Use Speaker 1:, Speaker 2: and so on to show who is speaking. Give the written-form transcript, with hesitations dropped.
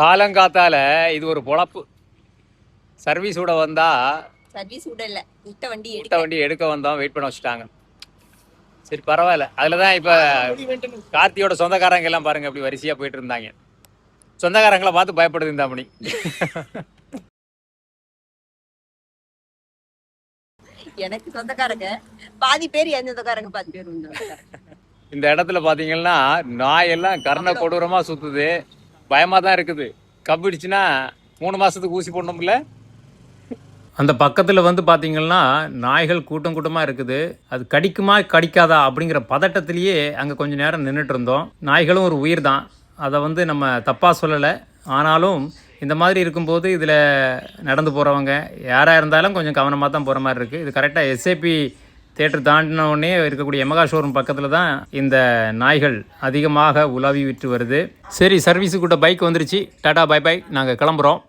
Speaker 1: காலங்காத்தால இது ஒரு பொழப்பு. சர்வீஸ் விட வந்தா
Speaker 2: சர்வீஸ் விட இல்ல, வண்டி
Speaker 1: எடுக்க வந்தோம், வெயிட் பண்ண வச்சுட்டாங்க. சரி பரவாயில்ல. அதுலதான் இப்ப கார்த்தியோட சொந்தக்காரங்க எல்லாம் பாருங்க அப்படி வரிசையா போயிட்டு இருந்தாங்க. சொந்தக்காரங்களை பார்த்து பயப்படுது இந்த மணி.
Speaker 2: எனக்கு சொந்தக்காரங்க பாதி பேர், என் சொந்தக்காரங்க பாதி பேர்.
Speaker 1: இந்த இடத்துல பாத்தீங்கன்னா நாய் எல்லாம் கர்ண கொடூரமா சுத்துது. பயமா தான் இருக்குது. கப்பிடுச்சுன்னா 3 மாசத்துக்கு ஊசி போடணும்ல. அந்த பக்கத்தில் வந்து பார்த்தீங்கன்னா நாய்கள் கூட்டம் கூட்டமாக இருக்குது. அது கடிக்குமா கடிக்காதா அப்படிங்கிற பதட்டத்திலேயே அங்கே கொஞ்சம் நேரம் நின்றுட்டு இருந்தோம். நாய்களும் ஒரு உயிர் தான், அதை வந்து நம்ம தப்பாக சொல்லலை. ஆனாலும் இந்த மாதிரி இருக்கும்போது இதில் நடந்து போகிறவங்க யாராக இருந்தாலும் கொஞ்சம் கவனமாக தான் போகிற மாதிரி இருக்குது. இது கரெக்டாக எஸ்ஏபி தேட்டர் தாண்டினோடனே இருக்கக்கூடிய எமகா ஷோரூம் பக்கத்தில் தான் இந்த நாய்கள் அதிகமாக உலாவி விட்டு வருது. சரி, சர்வீஸுக்கிட்ட பைக் வந்துருச்சு. டாடா பை பை, நாங்கள் கிளம்புறோம்.